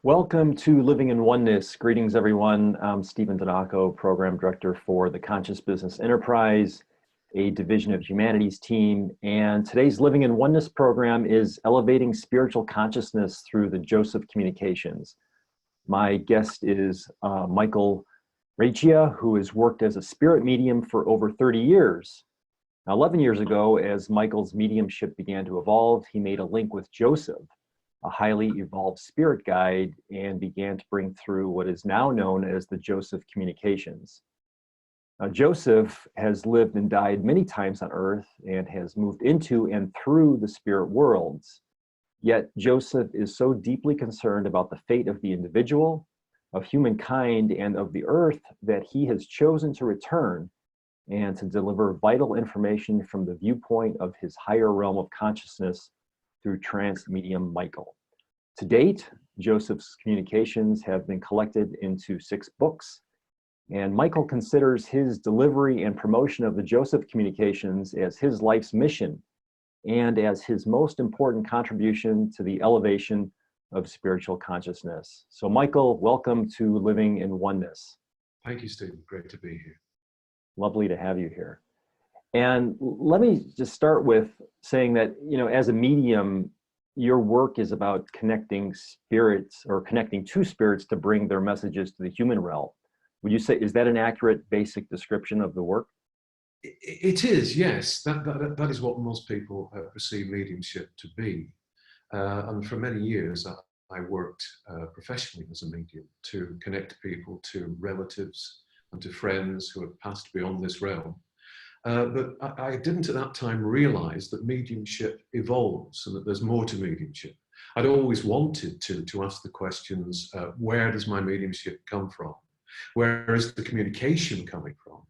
Welcome to Living in Oneness. Greetings, everyone. I'm Stephen Dynako, Program Director for the Conscious Business Enterprise, a division of humanities team. And today's Living in Oneness program is elevating spiritual consciousness through the Joseph Communications. My guest is Michael Reccia, who has worked as a spirit medium for over 30 years. Now, 11 years ago, as Michael's mediumship began to evolve, he made a link with Joseph, a highly evolved spirit guide, and began to bring through what is now known as the Joseph Communications. Now, Joseph has lived and died many times on Earth and has moved into and through the spirit worlds. Yet Joseph is so deeply concerned about the fate of the individual, of humankind, and of the Earth that he has chosen to return and to deliver vital information from the viewpoint of his higher realm of consciousness through trance medium Michael. To date, Joseph's communications have been collected into 6 books, and Michael considers his delivery and promotion of the Joseph Communications as his life's mission and as his most important contribution to the elevation of spiritual consciousness. So Michael, welcome to Living in Oneness. Thank you, Stephen. Great to be here. Lovely to have you here. And let me just start with saying that, as a medium, your work is about connecting spirits or connecting two spirits to bring their messages to the human realm. Would you say, is that an accurate basic description of the work? It is, yes. That is what most people perceive mediumship to be. And for many years, I worked professionally as a medium to connect people to relatives and to friends who had passed beyond this realm. But I didn't at that time realize that mediumship evolves and that there's more to mediumship. I'd always wanted to ask the questions, where does my mediumship come from? Where is the communication coming from?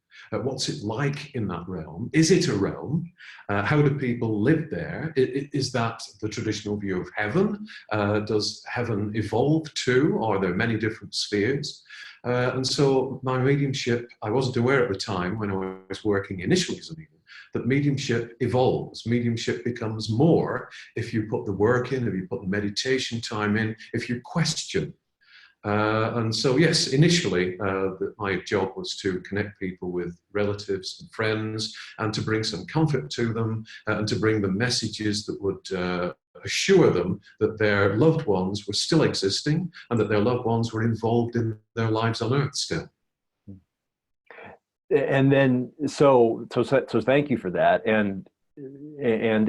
What's it like in that realm? Is it a realm? How do people live there? Is that the traditional view of heaven? Does heaven evolve too? Are there many different spheres? And so my mediumship, I wasn't aware at the time when I was working initially as a medium, that mediumship evolves. Mediumship becomes more if you put the work in, if you put the meditation time in, if you question. And so, yes, initially, my job was to connect people with relatives and friends and to bring some comfort to them and to bring them messages that would assure them that their loved ones were still existing and that their loved ones were involved in their lives on Earth still. And then, so thank you for that. And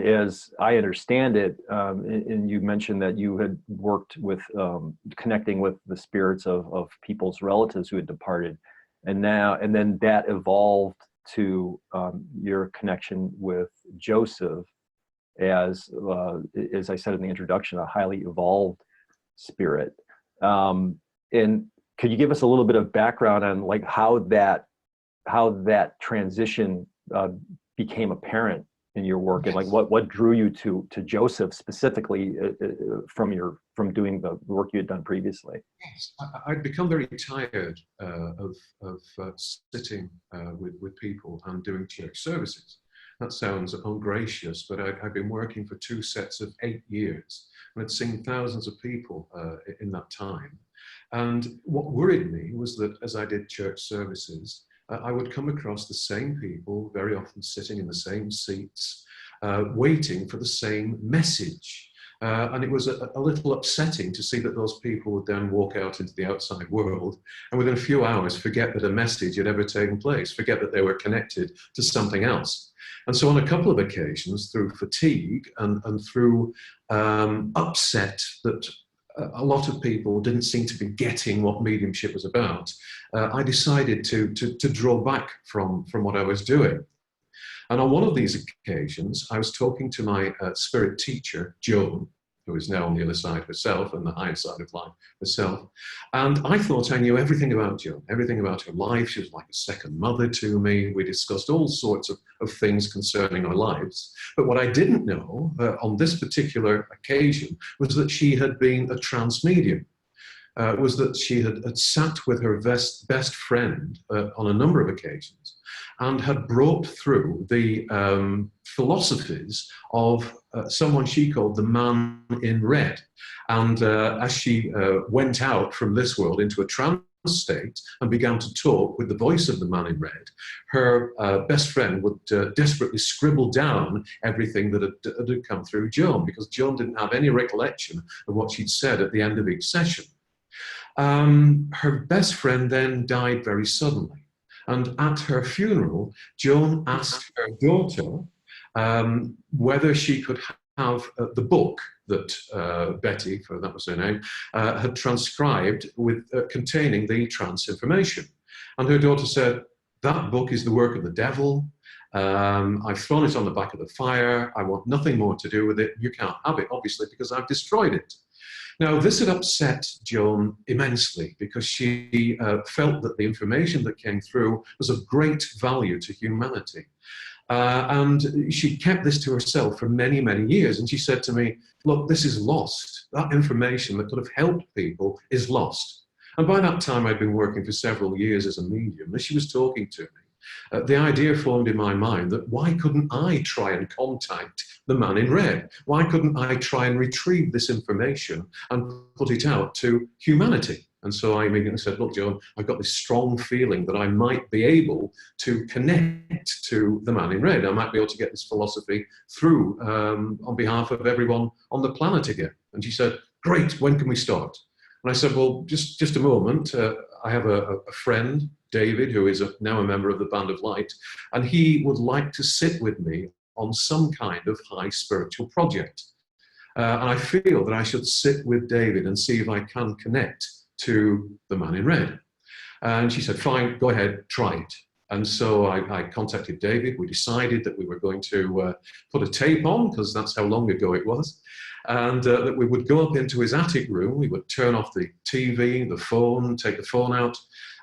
as I understand it, and you mentioned that you had worked with connecting with the spirits of people's relatives who had departed, and then that evolved to your connection with Joseph as I said in the introduction, a highly evolved spirit. And could you give us a little bit of background on like how that transition became apparent in your work, and like what drew you to Joseph specifically from doing the work you had done previously? Yes, I'd become very tired of sitting with people and doing church services. That sounds ungracious, but I'd been working for 2 sets of 8 years, and I'd seen thousands of people in that time. And what worried me was that as I did church services, I would come across the same people, very often sitting in the same seats, waiting for the same message. And it was a little upsetting to see that those people would then walk out into the outside world and within a few hours forget that a message had ever taken place, forget that they were connected to something else. And so on a couple of occasions, through fatigue and through upset that a lot of people didn't seem to be getting what mediumship was about, I decided to draw back from what I was doing. And on one of these occasions, I was talking to my spirit teacher, Joan, who is now on the other side herself and the higher side of life herself. And I thought I knew everything about Joan, everything about her life. She was like a second mother to me. We discussed all sorts of things concerning our lives. But what I didn't know on this particular occasion was that she had been a trance medium. Was that she had sat with her best friend on a number of occasions and had brought through the philosophies of someone she called the man in red. And as she went out from this world into a trance state and began to talk with the voice of the man in red, her best friend would desperately scribble down everything that had come through Joan, because Joan didn't have any recollection of what she'd said at the end of each session. Her best friend then died very suddenly. And at her funeral, Joan asked her daughter whether she could have the book that Betty, for that was her name, had transcribed with containing the trance information. And her daughter said, "That book is the work of the devil. I've thrown it on the back of the fire. I want nothing more to do with it. You can't have it, obviously, because I've destroyed it." Now, this had upset Joan immensely, because she felt that the information that came through was of great value to humanity. And she kept this to herself for many, many years. And she said to me, "Look, this is lost. That information that could have helped people is lost." And by that time, I'd been working for several years as a medium. As she was talking to me, the idea formed in my mind that why couldn't I try and contact the man in red? Why couldn't I try and retrieve this information and put it out to humanity? And so I immediately said, "Look, Joan, I've got this strong feeling that I might be able to connect to the man in red. I might be able to get this philosophy through on behalf of everyone on the planet again." And she said, "Great, when can we start?" And I said, "Well, just a moment. I have a friend, David, who is now a member of the Band of Light, and he would like to sit with me on some kind of high spiritual project. And I feel that I should sit with David and see if I can connect to the man in red." And she said, "Fine, go ahead, try it." And so I contacted David. We decided that we were going to put a tape on, because that's how long ago it was, and that we would go up into his attic room. We would turn off the TV, the phone, take the phone out,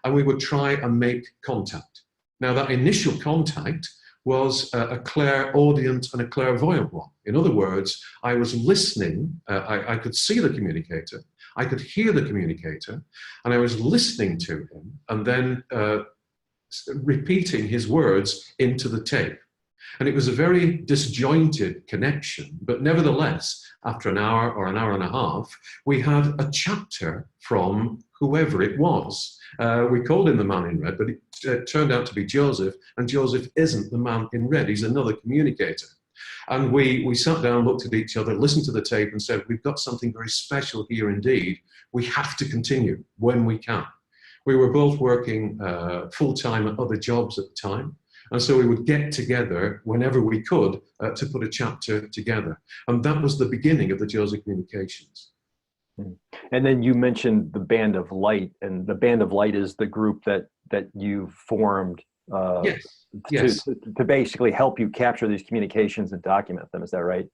and we would try and make contact. Now, that initial contact was a clairaudient and a clairvoyant one. In other words, I was listening. I could see the communicator, I could hear the communicator, and I was listening to him, and then repeating his words into the tape. And it was a very disjointed connection, but nevertheless, after an hour or an hour and a half, we had a chapter from whoever it was. We called him the man in red, but it turned out to be Joseph, and Joseph isn't the man in red, he's another communicator. And we sat down, looked at each other, listened to the tape, and said, "We've got something very special here indeed. We have to continue when we can." We were both working full-time at other jobs at the time, and so we would get together whenever we could to put a chapter together. And that was the beginning of the Joseph Communications. And then you mentioned the Band of Light, and the Band of Light is the group that you formed to basically help you capture these communications and document them. Is that right?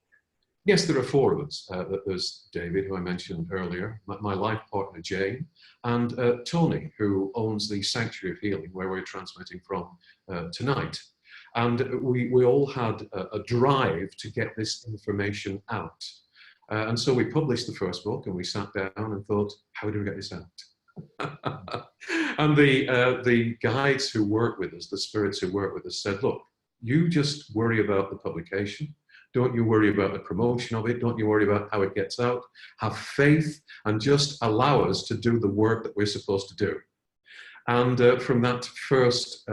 Yes, there are four of us. There's David, who I mentioned earlier, my life partner, Jane, and Tony, who owns the Sanctuary of Healing, where we're transmitting from tonight. And we all had a drive to get this information out. And so we published the first book, and we sat down and thought, how do we get this out? And the guides who work with us, the spirits who work with us, said, "Look, you just worry about the publication. Don't you worry about the promotion of it. Don't you worry about how it gets out. Have faith and just allow us to do the work that we're supposed to do." And from that first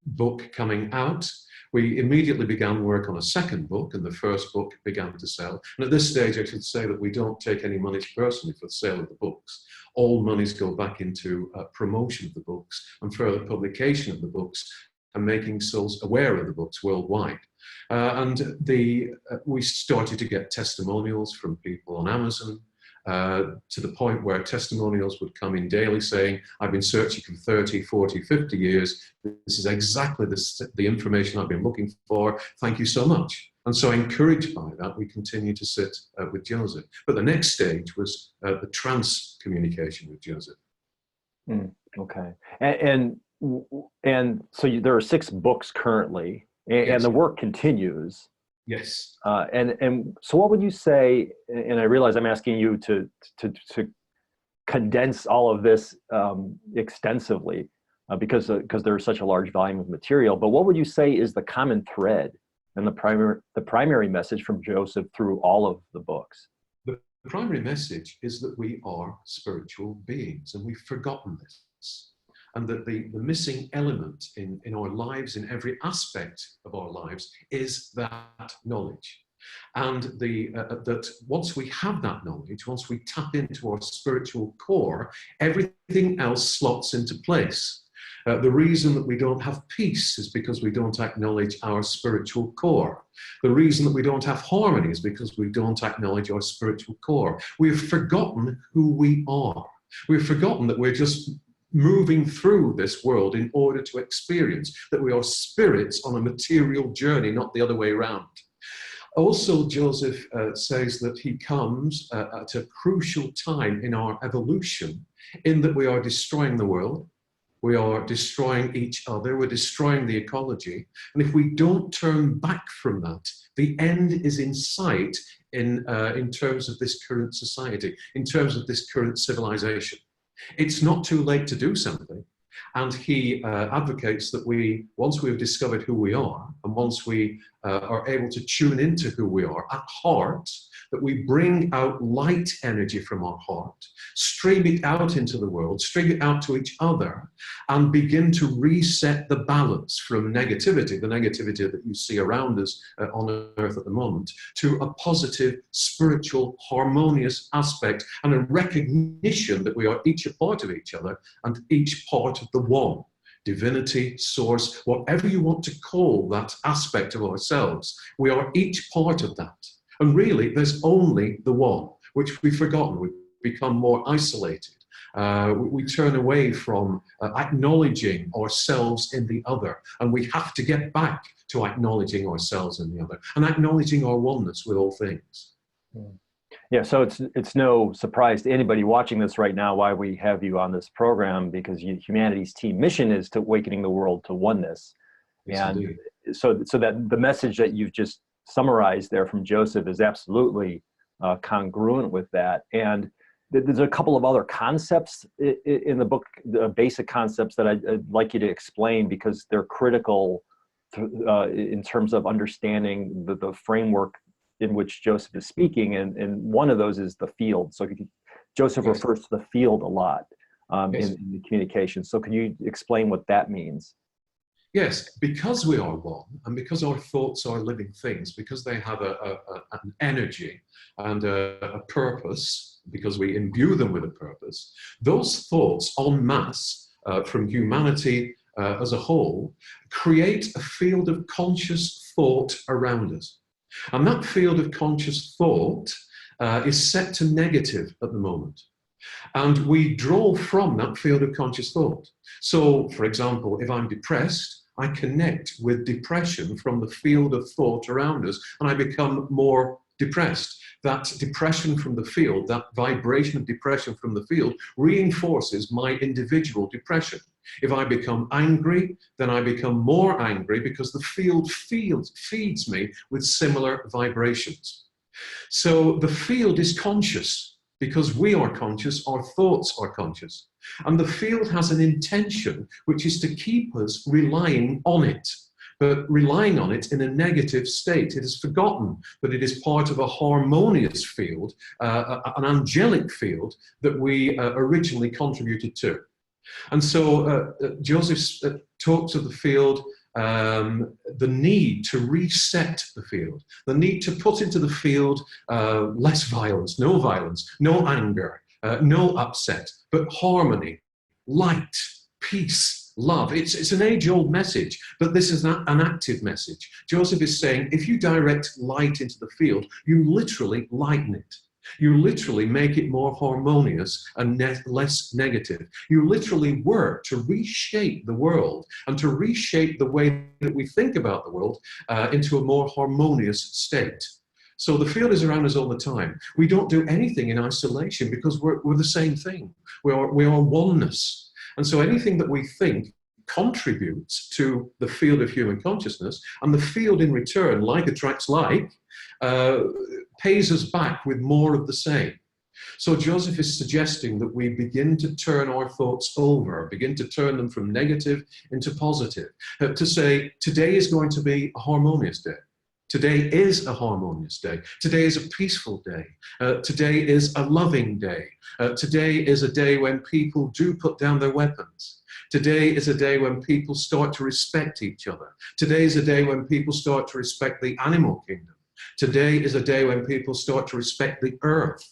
book coming out, we immediately began work on a second book, and the first book began to sell. And at this stage, I should say that we don't take any money personally for the sale of the books. All monies go back into promotion of the books and further publication of the books and making souls aware of the books worldwide. And we started to get testimonials from people on Amazon, to the point where testimonials would come in daily saying, "I've been searching for 30, 40, 50 years. This is exactly the information I've been looking for. Thank you so much." And so, encouraged by that, we continued to sit with Joseph. But the next stage was the trance communication with Joseph. Okay. And so there are 6 books currently, and Yes. the work continues. Yes. And so what would you say, and I realize I'm asking you to condense all of this extensively, because there's such a large volume of material. But what would you say is the common thread and the primary message from Joseph through all of the books? The primary message is that we are spiritual beings, and we've forgotten this. And that the missing element in our lives, in every aspect of our lives, is that knowledge. And that once we have that knowledge, once we tap into our spiritual core, everything else slots into place. The reason that we don't have peace is because we don't acknowledge our spiritual core. The reason that we don't have harmony is because we don't acknowledge our spiritual core. We've forgotten who we are. We've forgotten that we're just moving through this world in order to experience, that we are spirits on a material journey, not the other way around. Also, Joseph says that he comes at a crucial time in our evolution, in that we are destroying the world, we are destroying each other, we're destroying the ecology, and if we don't turn back from that, the end is in sight in terms of this current society, in terms of this current civilization. It's not too late to do something. And he advocates that once we've discovered who we are, and once we are able to tune into who we are at heart, that we bring out light energy from our heart, stream it out into the world, stream it out to each other, and begin to reset the balance from negativity, the negativity that you see around us on earth at the moment, to a positive, spiritual, harmonious aspect, and a recognition that we are each a part of each other and each part of the one. Divinity, source, whatever you want to call that aspect of ourselves, we are each part of that. And really, there's only the one, which we've forgotten. We've become more isolated. We turn away from acknowledging ourselves in the other. And we have to get back to acknowledging ourselves in the other and acknowledging our oneness with all things. Yeah, so it's no surprise to anybody watching this right now why we have you on this program, because humanity's team mission is to awakening the world to oneness. Yes, and indeed. so that the message that you've just summarized there from Joseph is absolutely congruent with that. And there's a couple of other concepts in the book, the basic concepts that I'd like you to explain, because they're critical in terms of understanding the framework in which Joseph is speaking. And one of those is the field. So Joseph Yes. refers to the field a lot Yes. in the communication. So can you explain what that means? Yes, because we are one, and because our thoughts are living things, because they have an energy and a purpose, because we imbue them with a purpose, those thoughts en masse from humanity as a whole create a field of conscious thought around us. And that field of conscious thought is set to negative at the moment. And we draw from that field of conscious thought. So, for example, if I'm depressed, I connect with depression from the field of thought around us, and I become more depressed. That depression from the field, that vibration of depression from the field, reinforces my individual depression. If I become angry, then I become more angry, because the field feeds me with similar vibrations. So the field is conscious. Because we are conscious, our thoughts are conscious. And the field has an intention, which is to keep us relying on it, but relying on it in a negative state. It has forgotten that it is part of a harmonious field, an angelic field that we originally contributed to. And so Joseph talks of the field, the need to reset the field, the need to put into the field less violence, no anger, no upset, but harmony, light, peace, love. It's an age-old message, but this is an active message. Joseph is saying, if you direct light into the field, you literally lighten it. You literally make it more harmonious and less negative. You literally work to reshape the world and to reshape the way that we think about the world into a more harmonious state. So the field is around us all the time. We don't do anything in isolation, because we're the same thing. We are oneness. And so anything that we think contributes to the field of human consciousness, and the field in return, like attracts like, pays us back with more of the same. So Joseph is suggesting that we begin to turn our thoughts over, begin to turn them from negative into positive, to say, today is going to be a harmonious day. Today is a harmonious day. Today is a peaceful day. Today is a loving day. Today is a day when people do put down their weapons. Today is a day when people start to respect each other. Today is a day when people start to respect the animal kingdom. Today is a day when people start to respect the earth.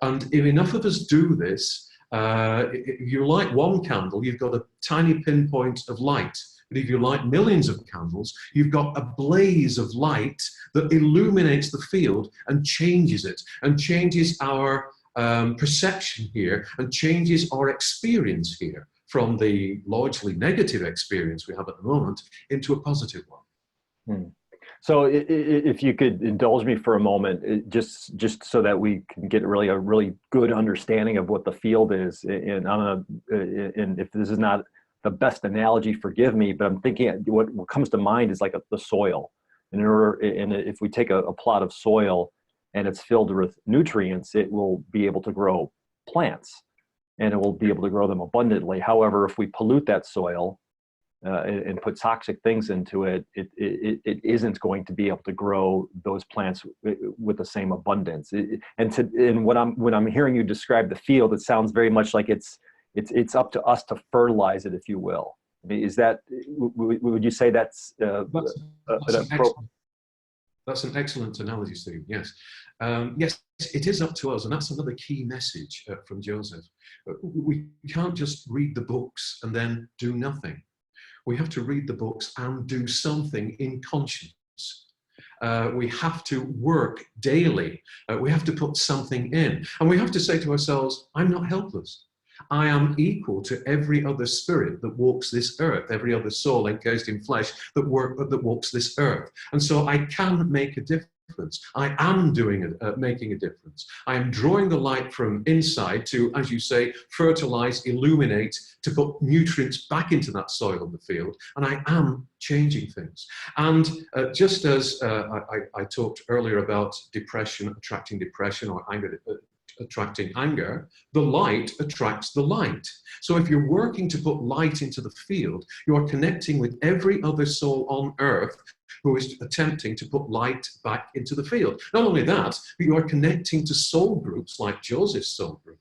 And if enough of us do this, if you light one candle, you've got a tiny pinpoint of light. But if you light millions of candles, you've got a blaze of light that illuminates the field and changes it, and changes our perception here, and changes our experience here from the largely negative experience we have at the moment into a positive one. So if you could indulge me for a moment, just so that we can get a really good understanding of what the field is, and if this is not the best analogy, forgive me, but I'm thinking what comes to mind is like the soil. And if we take a plot of soil and it's filled with nutrients, it will be able to grow plants, and it will be able to grow them abundantly. However, if we pollute that soil and put toxic things into it, it isn't going to be able to grow those plants with the same abundance. And when I'm hearing you describe the field, it sounds very much like it's up to us to fertilize it, if you will. I mean, would you say that's that's an excellent analogy, Steve. Yes. Yes, it is up to us, and that's another key message from Joseph. We can't just read the books and then do nothing. We have to read the books and do something in conscience. We have to work daily. We have to put something in. And we have to say to ourselves, I'm not helpless. I am equal to every other spirit that walks this earth, every other soul encased in flesh that walks this earth. And so I can make a difference. I am making a difference. I am drawing the light from inside to, as you say, fertilize, illuminate, to put nutrients back into that soil of the field. And I am changing things. And just as I talked earlier about depression attracting depression, or anger attracting anger, the light attracts the light. So if you're working to put light into the field, you are connecting with every other soul on earth who is attempting to put light back into the field. Not only that, but you are connecting to soul groups like Joseph's soul group,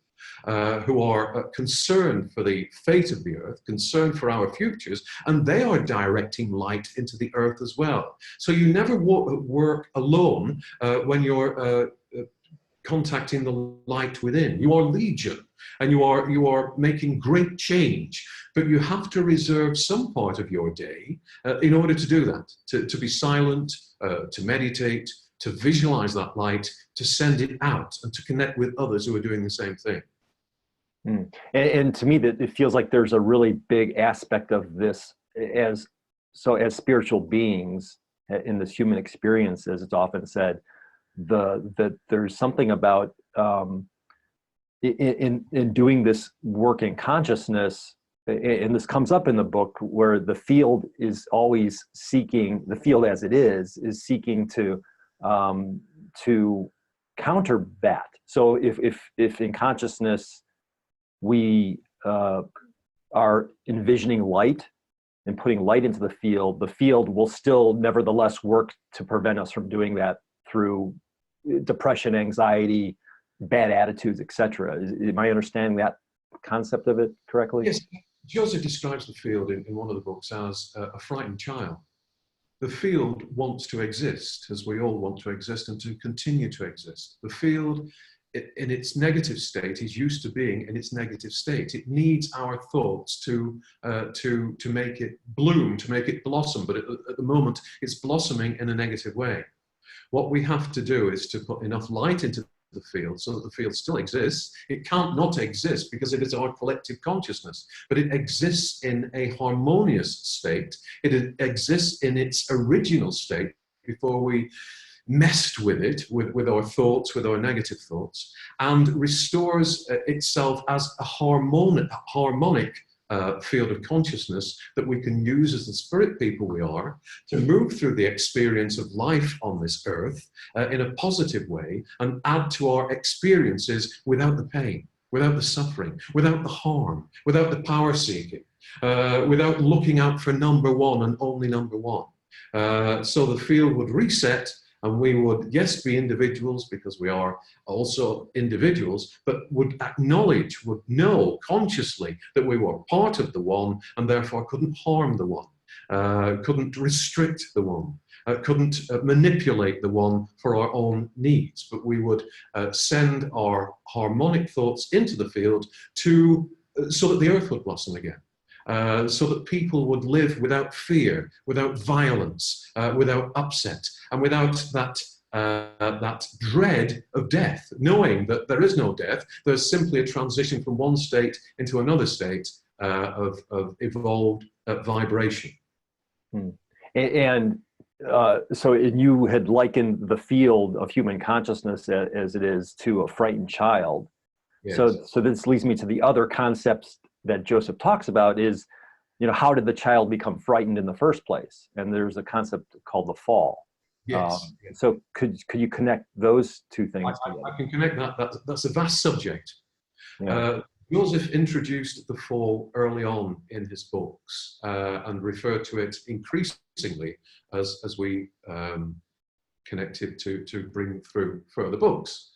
who are concerned for the fate of the earth, concerned for our futures, and they are directing light into the earth as well. So you never work alone when you're contacting the light within. You are legion, and you are making great change, but you have to reserve some part of your day in order to do that, to be silent, to meditate, to visualize that light, to send it out, and to connect with others who are doing the same thing. And to me, that it feels like there's a really big aspect of this as spiritual beings in this human experience, as it's often said, that there's something about in doing this work in consciousness, and this comes up in the book, where the field is always seeking, the field as it is seeking to counter that. So if in consciousness we are envisioning light and putting light into the field will still nevertheless work to prevent us from doing that through depression, anxiety, bad attitudes, etc. Am I understanding that concept of it correctly? Yes. Joseph describes the field in one of the books as a frightened child. The field wants to exist, as we all want to exist, and to continue to exist. The field, in its negative state, is used to being in its negative state. It needs our thoughts to make it bloom, to make it blossom, but at the moment it's blossoming in a negative way. What we have to do is to put enough light into the field so that the field still exists. It can't not exist because it is our collective consciousness, but it exists in a harmonious state. It exists in its original state before we messed with it, with our thoughts, with our negative thoughts, and restores itself as a harmonic field of consciousness that we can use as the spirit people we are to move through the experience of life on this earth in a positive way and add to our experiences without the pain, without the suffering, without the harm, without the power seeking, without looking out for number one and only number one. So the field would reset, and we would, yes, be individuals because we are also individuals, but would acknowledge, would know consciously that we were part of the one and therefore couldn't harm the one, couldn't restrict the one, couldn't manipulate the one for our own needs, but we would send our harmonic thoughts into the field so that the earth would blossom again. So that people would live without fear, without violence, without upset, and without that dread of death, knowing that there is no death. There's simply a transition from one state into another state of evolved vibration. And so you had likened the field of human consciousness as it is to a frightened child. Yes. So this leads me to the other concepts that Joseph talks about is, how did the child become frightened in the first place? And there's a concept called the fall. Yes. So could you connect those two things together? I can connect that. That's a vast subject. Yeah. Joseph introduced the fall early on in his books and referred to it increasingly as we connected to bring through further books.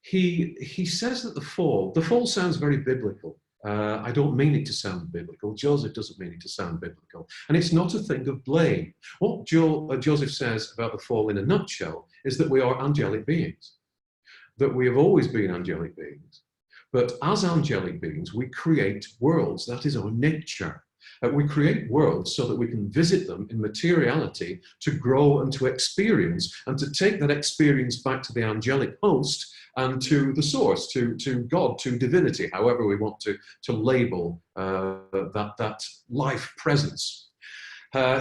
He says that the fall sounds very biblical. I don't mean it to sound biblical. Joseph doesn't mean it to sound biblical. And it's not a thing of blame. What Joseph says about the fall in a nutshell is that we are angelic beings, that we have always been angelic beings. But as angelic beings, we create worlds. That is our nature. We create worlds so that we can visit them in materiality to grow and to experience and to take that experience back to the angelic host and to the source, to God, to divinity, however we want to label that life presence.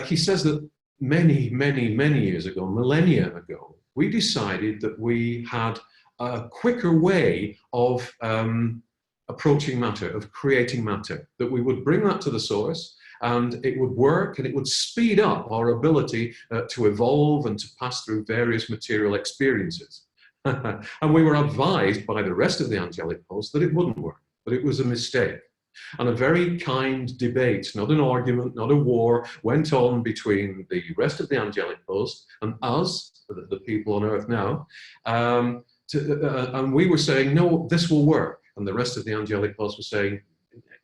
He says that many years ago, millennia ago, we decided that we had a quicker way of approaching matter, of creating matter, that we would bring that to the source and it would work and it would speed up our ability to evolve and to pass through various material experiences. And we were advised by the rest of the angelic host that it wouldn't work, that it was a mistake. And a very kind debate, not an argument, not a war, went on between the rest of the angelic host and us, the people on earth now, and we were saying, no, this will work. And the rest of the angelic host was saying,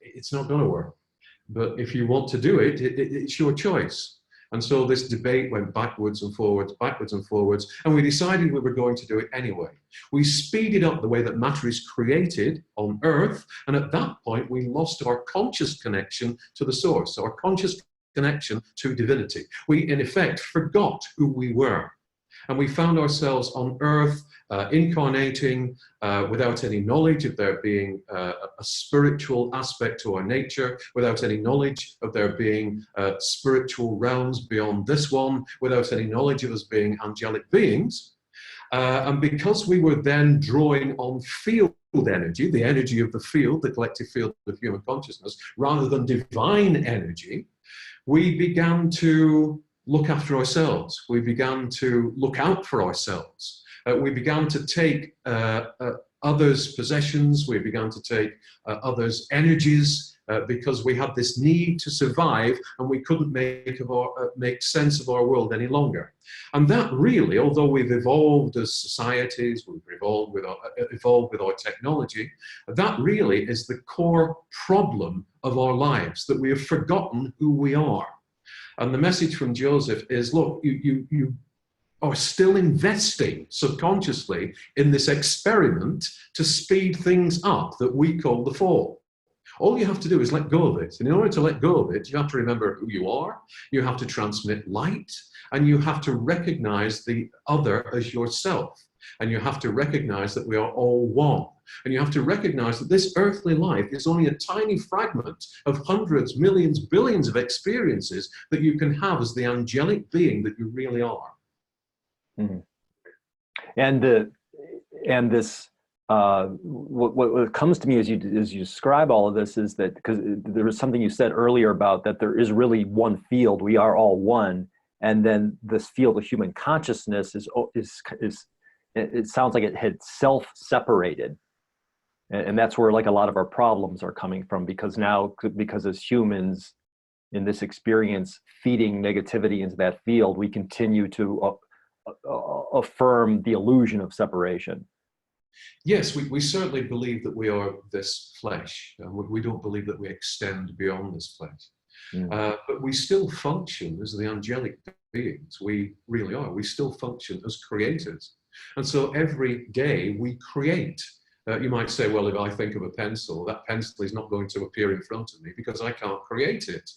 it's not going to work. But if you want to do it, it's your choice. And so this debate went backwards and forwards, and we decided we were going to do it anyway. We speeded up the way that matter is created on Earth, and at that point we lost our conscious connection to the source, our conscious connection to divinity. We, in effect, forgot who we were. And we found ourselves on Earth incarnating without any knowledge of there being a spiritual aspect to our nature, without any knowledge of there being spiritual realms beyond this one, without any knowledge of us being angelic beings. And because we were then drawing on field energy, the energy of the field, the collective field of human consciousness, rather than divine energy, we began to look after ourselves. We began to look out for ourselves. We began to take others' possessions. We began to take others' energies because we had this need to survive and we couldn't make sense of our world any longer. And that really, although we've evolved as societies, we've evolved with our technology, that really is the core problem of our lives, that we have forgotten who we are. And the message from Joseph is, look, you are still investing subconsciously in this experiment to speed things up that we call the fall. All you have to do is let go of it. And in order to let go of it, you have to remember who you are, you have to transmit light, and you have to recognize the other as yourself. And you have to recognize that we are all one. And you have to recognize that this earthly life is only a tiny fragment of hundreds, millions, billions of experiences that you can have as the angelic being that you really are. Mm-hmm. And this what comes to me as you describe all of this is that, because there was something you said earlier about that there is really one field, we are all one, and then this field of human consciousness is it sounds like it had self-separated, and that's where like a lot of our problems are coming from, because as humans in this experience feeding negativity into that field, we continue to affirm the illusion of separation. Yes, we certainly believe that we are this flesh, and we don't believe that we extend beyond this flesh. But we still function as the angelic beings we really are. We still function as creators. And so every day we create. You might say, well, if I think of a pencil, that pencil is not going to appear in front of me because I can't create it.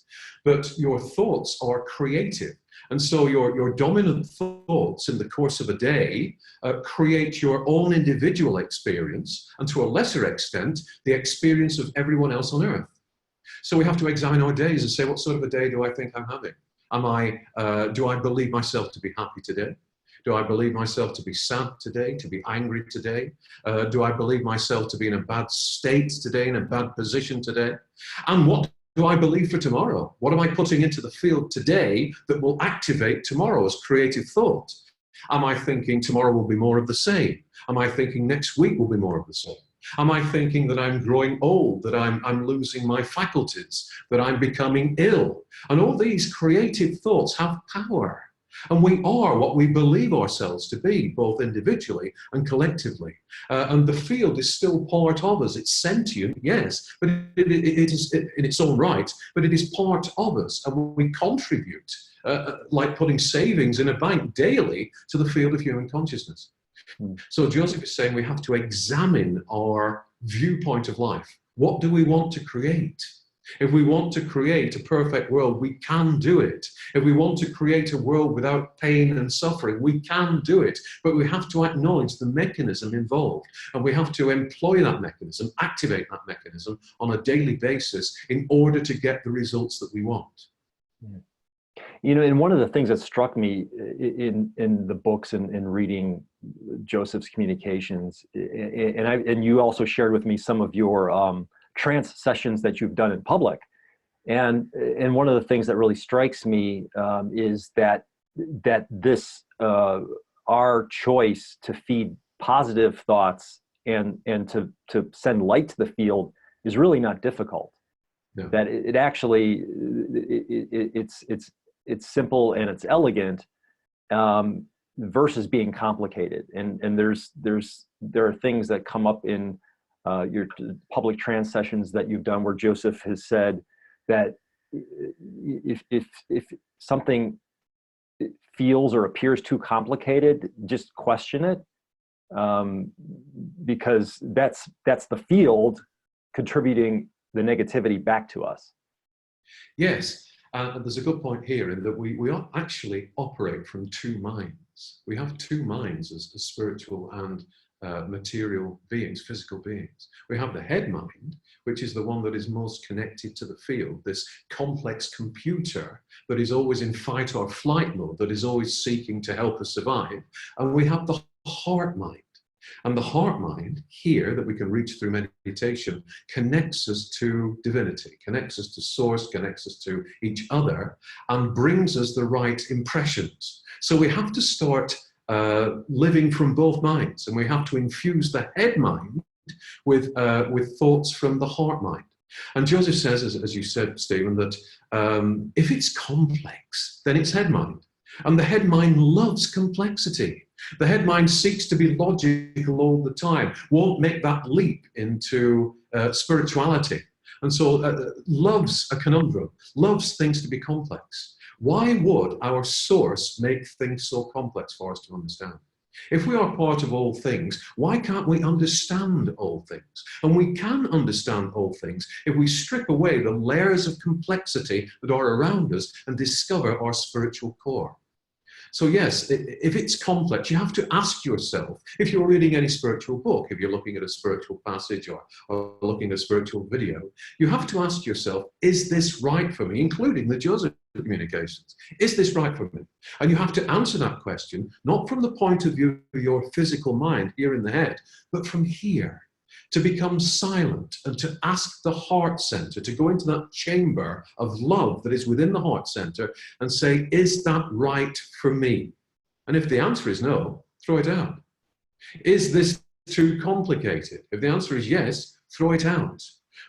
But your thoughts are creative. And so your dominant thoughts in the course of a day create your own individual experience, and to a lesser extent, the experience of everyone else on earth. So we have to examine our days and say, what sort of a day do I think I'm having? Do I believe myself to be happy today? Do I believe myself to be sad today, to be angry today? Do I believe myself to be in a bad state today, in a bad position today? And what do I believe for tomorrow? What am I putting into the field today that will activate tomorrow as creative thought? Am I thinking tomorrow will be more of the same? Am I thinking next week will be more of the same? Am I thinking that I'm growing old, that I'm losing my faculties, that I'm becoming ill? And all these creative thoughts have power. And we are what we believe ourselves to be, both individually and collectively. And the field is still part of us. It's sentient, yes, but it is in its own right, but it is part of us. And we contribute, like putting savings in a bank daily, to the field of human consciousness. So Joseph is saying we have to examine our viewpoint of life. What do we want to create? If we want to create a perfect world, we can do it. If we want to create a world without pain and suffering, we can do it. But we have to acknowledge the mechanism involved, and we have to employ that mechanism, activate that mechanism on a daily basis in order to get the results that we want. You know, and one of the things that struck me in the books and in reading Joseph's communications, and you also shared with me some of your trance sessions that you've done in public, and one of the things that really strikes me is that this our choice to feed positive thoughts and to send light to the field is really not difficult. No. That it actually it's simple and it's elegant, versus being complicated. And there are things that come up in your public trance sessions that you've done where Joseph has said that if something feels or appears too complicated, just question it, because that's the field contributing the negativity back to us. Yes. And there's a good point here in that we actually operate from two minds. We have two minds as spiritual and material beings, physical beings. We have the head mind, which is the one that is most connected to the field, this complex computer that is always in fight or flight mode, that is always seeking to help us survive. And we have the heart mind. And the heart mind here that we can reach through meditation connects us to divinity, connects us to source, connects us to each other, and brings us the right impressions. So we have to start living from both minds, and we have to infuse the head mind with thoughts from the heart mind. And Joseph says, as you said, Stephen, that if it's complex, then it's head mind. And the head mind loves complexity. The head mind seeks to be logical all the time, won't make that leap into spirituality. And so loves a conundrum, loves things to be complex. Why would our source make things so complex for us to understand? If we are part of all things, why can't we understand all things? And we can understand all things if we strip away the layers of complexity that are around us and discover our spiritual core. So yes, if it's complex, you have to ask yourself, if you're reading any spiritual book, if you're looking at a spiritual passage or looking at a spiritual video, you have to ask yourself, is this right for me, including the Joseph communications? Is this right for me? And you have to answer that question, not from the point of view of your physical mind here in the head, but from here. To become silent and to ask the heart center, to go into that chamber of love that is within the heart center and say, is that right for me? And if the answer is no, throw it out. Is this too complicated? If the answer is yes, throw it out.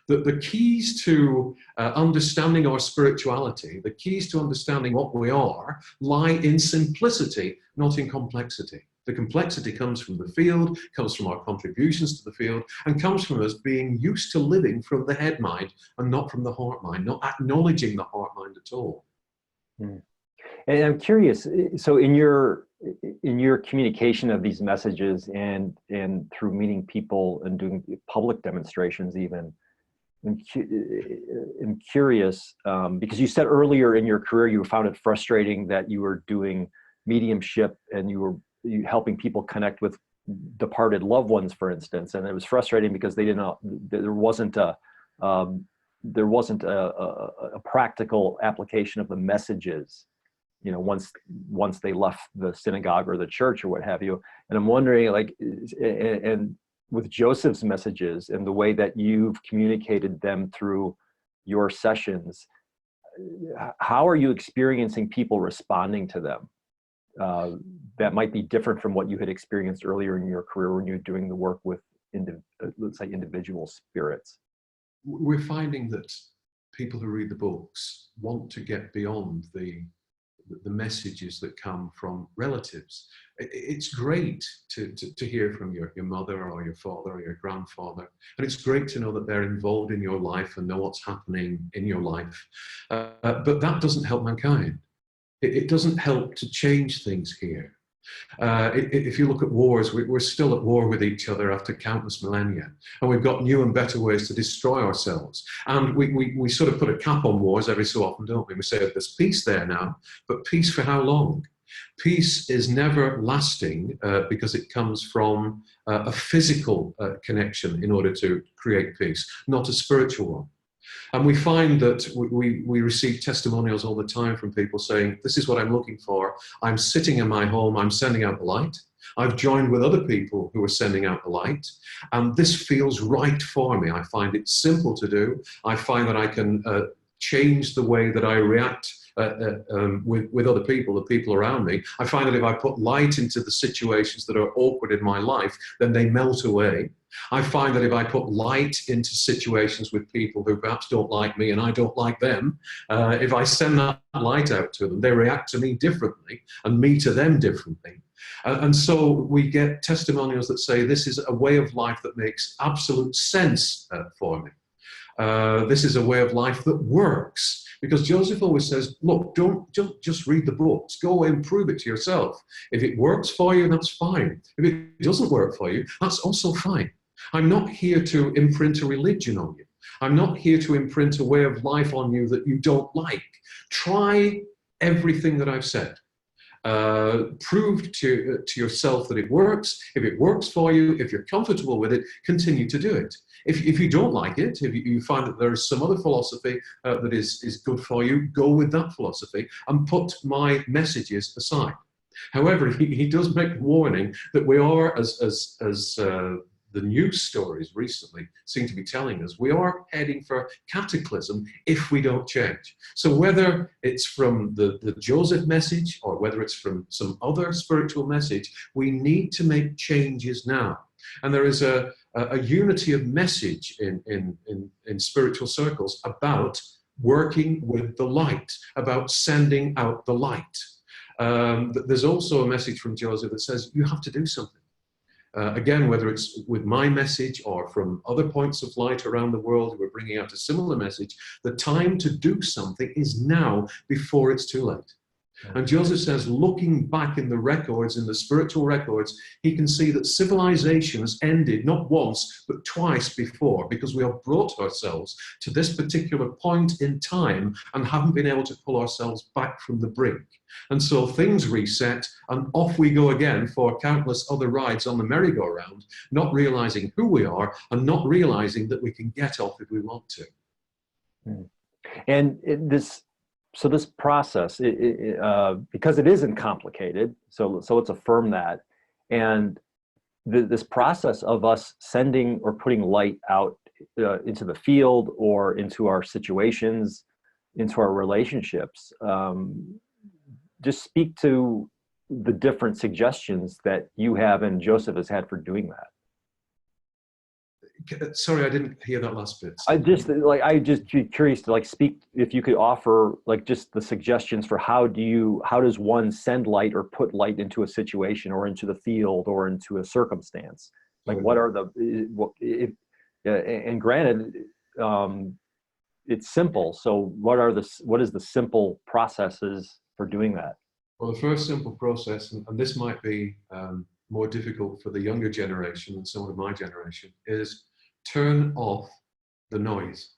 The keys to understanding our spirituality, the keys to understanding what we are, lie in simplicity, not in complexity. The complexity comes from the field, comes from our contributions to the field, and comes from us being used to living from the head mind and not from the heart mind, not acknowledging the heart mind at all. And I'm curious, so in your communication of these messages and through meeting people and doing public demonstrations even, I'm curious, because you said earlier in your career you found it frustrating that you were doing mediumship and you were helping people connect with departed loved ones, for instance, and it was frustrating because they didn't. There wasn't a practical application of the messages, you know, once they left the synagogue or the church or what have you. And I'm wondering, like, and with Joseph's messages and the way that you've communicated them through your sessions, how are you experiencing people responding to them? That might be different from what you had experienced earlier in your career when you were doing the work with, let's say, individual spirits. We're finding that people who read the books want to get beyond the messages that come from relatives. It's great to hear from your mother or your father or your grandfather, and it's great to know that they're involved in your life and know what's happening in your life, but that doesn't help mankind. It doesn't help to change things here. If you look at wars, we're still at war with each other after countless millennia, and we've got new and better ways to destroy ourselves. And we sort of put a cap on wars every so often, don't we? We say there's peace there now, but peace for how long? Peace is never lasting because it comes from a physical connection in order to create peace, not a spiritual one. And we find that we receive testimonials all the time from people saying, this is what I'm looking for. I'm sitting in my home, I'm sending out the light. I've joined with other people who are sending out the light. And this feels right for me. I find it simple to do. I find that I can change the way that I react with other people, the people around me. I find that if I put light into the situations that are awkward in my life, then they melt away. I find that if I put light into situations with people who perhaps don't like me and I don't like them, if I send that light out to them, they react to me differently and me to them differently. And so we get testimonials that say this is a way of life that makes absolute sense for me. This is a way of life that works. Because Joseph always says, look, don't just read the books. Go away and prove it to yourself. If it works for you, that's fine. If it doesn't work for you, that's also fine. I'm not here to imprint a religion on you. I'm not here to imprint a way of life on you that you don't like. Try everything that I've said. Prove to yourself that it works. If it works for you, if you're comfortable with it, continue to do it. If you don't like it, if you find that there is some other philosophy that is good for you, go with that philosophy and put my messages aside. However, he does make the warning that we are, as the news stories recently seem to be telling us, we are heading for cataclysm if we don't change. So whether it's from the Joseph message or whether it's from some other spiritual message, we need to make changes now. And there is a unity of message in spiritual circles about working with the light, about sending out the light. There's also a message from Joseph that says you have to do something. Again, whether it's with my message or from other points of light around the world who are bringing out a similar message, the time to do something is now before it's too late. And Joseph says, looking back in the records, in the spiritual records, he can see that civilization has ended not once, but twice before, because we have brought ourselves to this particular point in time and haven't been able to pull ourselves back from the brink. And so things reset, and off we go again for countless other rides on the merry-go-round, not realizing who we are and not realizing that we can get off if we want to. And so this process, because it isn't complicated, so let's affirm that. And this process of us sending or putting light out into the field or into our situations, into our relationships, just speak to the different suggestions that you have and Joseph has had for doing that. Sorry, I didn't hear that last bit. I just curious to speak, if you could offer just the suggestions for how does one send light or put light into a situation or into the field or into a circumstance? What are and granted, it's simple. So what is the simple processes for doing that? Well, the first simple process, and this might be more difficult for the younger generation than someone of my generation, is turn off the noise.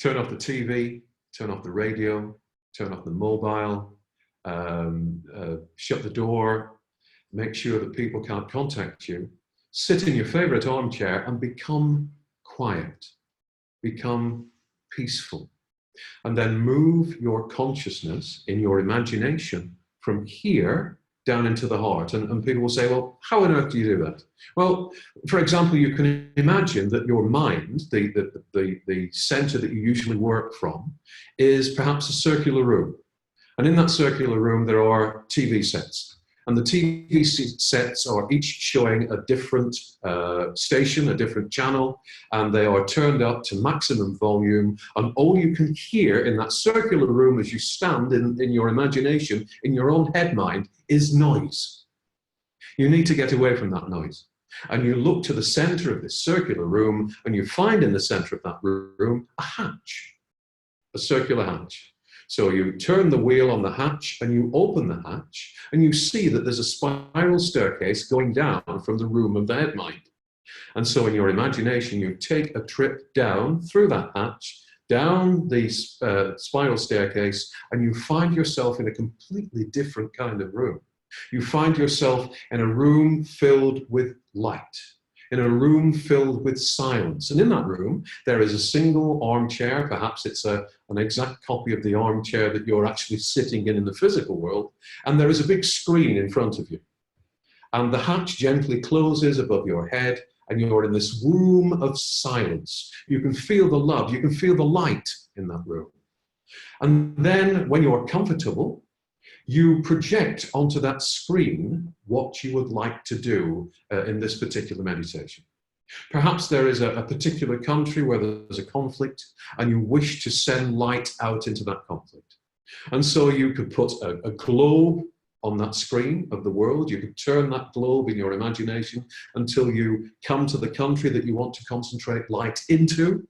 Turn off the TV, turn off the radio, turn off the mobile, shut the door, make sure that people can't contact you. Sit in your favorite armchair and become quiet, become peaceful. And then move your consciousness in your imagination from here down into the heart. And people will say, well, how on earth do you do that? Well, for example, you can imagine that your mind, the center that you usually work from, is perhaps a circular room. And in that circular room, there are TV sets. And the TV sets are each showing a different station, a different channel, and they are turned up to maximum volume. And all you can hear in that circular room as you stand in your imagination, in your own head mind, is noise. You need to get away from that noise. And you look to the center of this circular room, and you find in the center of that room a hatch, a circular hatch. So you turn the wheel on the hatch and you open the hatch and you see that there's a spiral staircase going down from the room of the head mind. And so in your imagination, you take a trip down through that hatch, down the spiral staircase, and you find yourself in a completely different kind of room. You find yourself in a room filled with light, in a room filled with silence. And in that room, there is a single armchair. Perhaps it's an exact copy of the armchair that you're actually sitting in the physical world. And there is a big screen in front of you. And the hatch gently closes above your head, and you're in this room of silence. You can feel the love, you can feel the light in that room. And then when you're comfortable, you project onto that screen what you would like to do in this particular meditation. Perhaps there is a particular country where there's a conflict and you wish to send light out into that conflict. And so you could put a globe on that screen of the world. You could turn that globe in your imagination until you come to the country that you want to concentrate light into.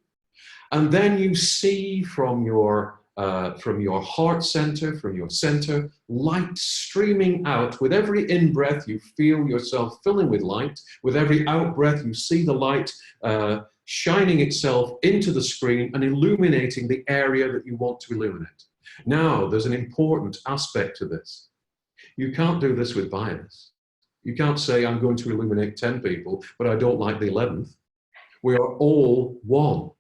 And then you see from your heart center, from your center, light streaming out. With every in-breath, you feel yourself filling with light. With every out-breath, you see the light shining itself into the screen and illuminating the area that you want to illuminate. Now, there's an important aspect to this. You can't do this with bias. You can't say, I'm going to illuminate 10 people, but I don't like the 11th. We are all one.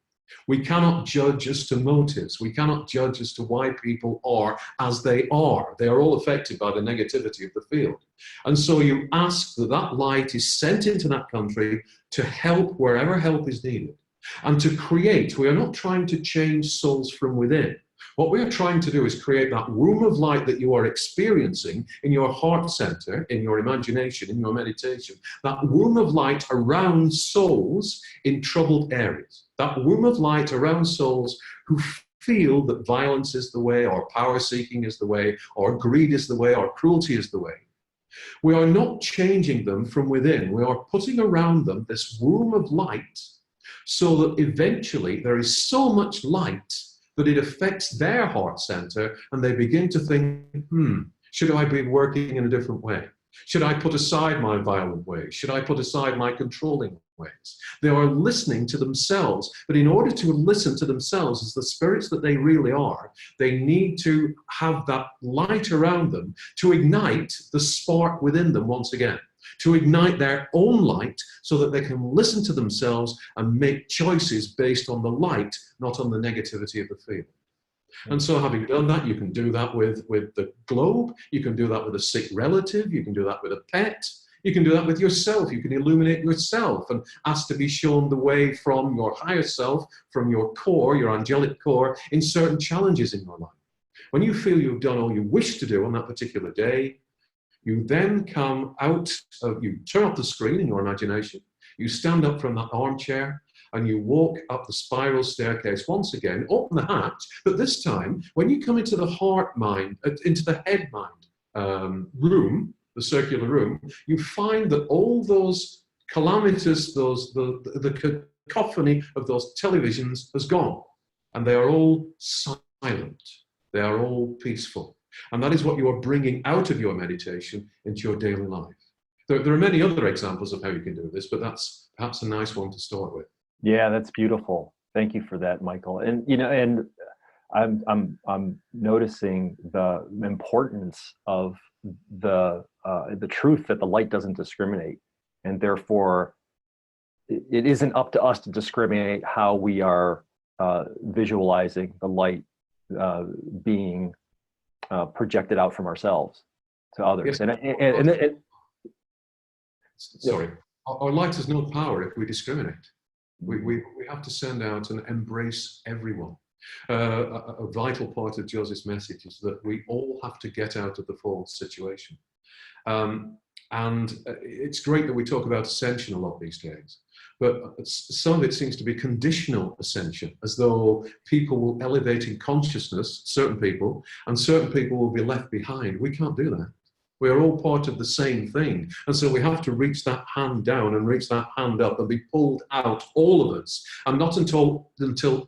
We cannot judge as to motives. We cannot judge as to why people are as they are. They are all affected by the negativity of the field. And so you ask that that light is sent into that country to help wherever help is needed. And to create, we are not trying to change souls from within. What we are trying to do is create that room of light that you are experiencing in your heart center, in your imagination, in your meditation. That room of light around souls in troubled areas. That room of light around souls who feel that violence is the way, or power seeking is the way, or greed is the way, or cruelty is the way. We are not changing them from within. We are putting around them this room of light so that eventually there is so much light that it affects their heart center, and they begin to think, should I be working in a different way? Should I put aside my violent ways? Should I put aside my controlling ways? They are listening to themselves. But in order to listen to themselves as the spirits that they really are, they need to have that light around them to ignite the spark within them once again, to ignite their own light so that they can listen to themselves and make choices based on the light, not on the negativity of the field. And so having done that, you can do that with the globe, you can do that with a sick relative, you can do that with a pet, you can do that with yourself. You can illuminate yourself and ask to be shown the way from your higher self, from your core, your angelic core, in certain challenges in your life. When you feel you've done all you wish to do on that particular day, you then come out, you turn off the screen in your imagination, you stand up from that armchair, and you walk up the spiral staircase once again, open the hatch, but this time, when you come into the heart mind, into the head mind room, the circular room, you find that all those calamitous, the cacophony of those televisions has gone, and they are all silent. They are all peaceful. And that is what you are bringing out of your meditation into your daily life. There are many other examples of how you can do this, but that's perhaps a nice one to start with. Yeah, that's beautiful. Thank you for that, Michael. And and I'm noticing the importance of the truth that the light doesn't discriminate, and therefore it isn't up to us to discriminate how we are visualizing the light being projected out from ourselves to others. Yes. Sorry, our light has no power if we discriminate. We have to send out and embrace everyone. A vital part of Joseph's message is that we all have to get out of the false situation. And it's great that we talk about ascension a lot these days, but some of it seems to be conditional ascension, as though people will elevate in consciousness, certain people, and certain people will be left behind. We can't do that. We are all part of the same thing. And so we have to reach that hand down and reach that hand up and be pulled out, all of us. And not until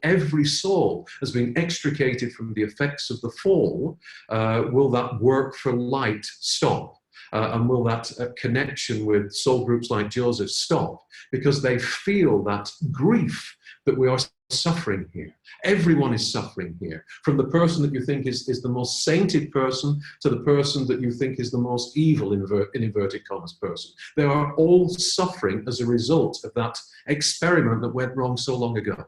every soul has been extricated from the effects of the fall, will that work for light stop. And will that connection with soul groups like Joseph stop? Because they feel that grief that we are suffering here. Everyone is suffering here. From the person that you think is the most sainted person to the person that you think is the most evil, in inverted commas, person. They are all suffering as a result of that experiment that went wrong so long ago.